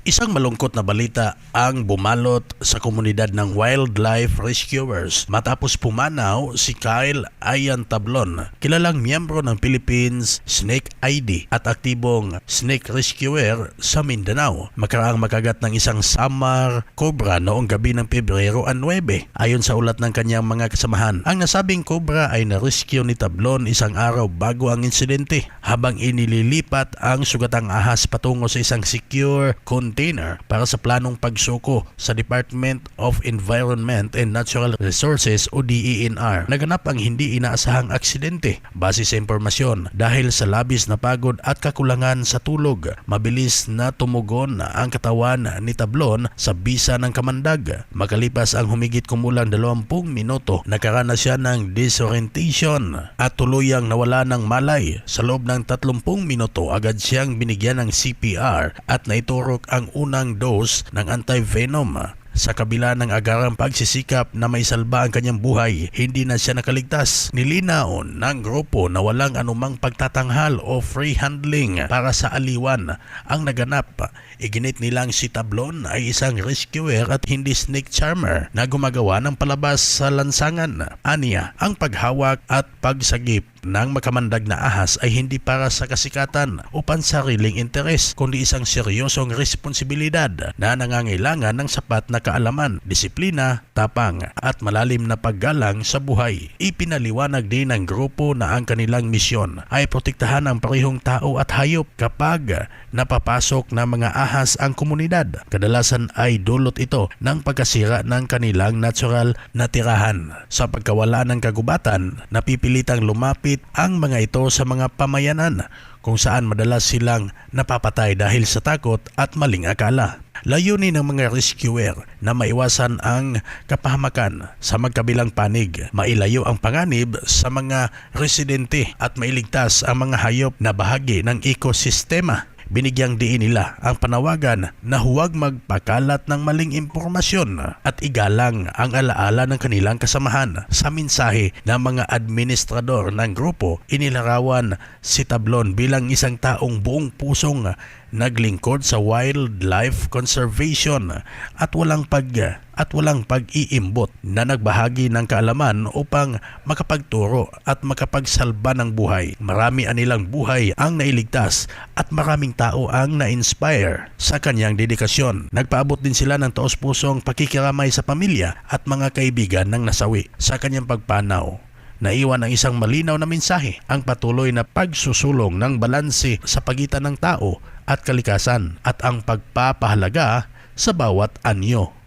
Isang malungkot na balita ang bumalot sa komunidad ng wildlife rescuers matapos pumanaw si Kyle Ian Tablon, kilalang miyembro ng Philippines Snake ID at aktibong snake rescuer sa Mindanao. Makaraang makagat ng isang samar cobra noong gabi ng Pebrero 9. Ayon sa ulat ng kanyang mga kasamahan, ang nasabing cobra ay na-rescue ni Tablon isang araw bago ang insidente habang inililipat ang sugatang ahas patungo sa isang secure container para sa planong pagsuko sa Department of Environment and Natural Resources o DENR. Naganap ang hindi inaasahang aksidente base sa impormasyon dahil sa labis na pagod at kakulangan sa tulog. Mabilis na tumugon ang katawan ni Tablon sa bisa ng kamandag. Makalipas ang humigit kumulang 20 minuto, nakaranas siya ng disorientation at tuluyang nawala ng malay. Sa loob ng 30 minuto, agad siyang binigyan ng CPR at naiturok ang unang dose ng anti-venom. Sa kabila ng agarang pagsisikap na may salba ang kanyang buhay, hindi na siya nakaligtas. Nilinaon ng grupo na walang anumang pagtatanghal o free handling para sa aliwan ang naganap. Iginit nilang si Tablon ay isang rescuer at hindi snake charmer na gumagawa ng palabas sa lansangan. Aniya, ang paghawak at pagsagip ng makamandag na ahas ay hindi para sa kasikatan o pansariling interes, kundi isang seryosong responsibilidad na nangangailangan ng sapat na kaalaman, disiplina, tapang at malalim na paggalang sa buhay. Ipinaliwanag din ng grupo na ang kanilang misyon ay protektahan ang parehong tao at hayop kapag napapasok na mga ahas ang komunidad. Kadalasan ay dulot ito ng pagkasira ng kanilang natural na tirahan. Sa pagkawala ng kagubatan, napipilitang lumapit ang mga ito sa mga pamayanan kung saan madalas silang napapatay dahil sa takot at maling akala. Layunin ng mga rescuer na maiwasan ang kapahamakan sa magkabilang panig, mailayo ang panganib sa mga residente at mailigtas ang mga hayop na bahagi ng ekosistema. Binigyang diin nila ang panawagan na huwag magpakalat ng maling impormasyon at igalang ang alaala ng kanilang kasamahan. Sa mensahe ng mga administrador ng grupo, inilarawan si Tablon bilang isang taong buong pusong naglingkod sa wildlife conservation at walang pag-iimbot na nagbahagi ng kaalaman upang makapagturo at makapagsalba ng buhay. Marami anilang buhay ang nailigtas at maraming tao ang na-inspire sa kanyang dedikasyon. Nagpaabot din sila ng taos-pusong pakikiramay sa pamilya at mga kaibigan ng nasawi sa kanyang pagpanaw. Naiwan ang isang malinaw na mensahe, ang patuloy na pagsusulong ng balanse sa pagitan ng tao at kalikasan at ang pagpapahalaga sa bawat anyo.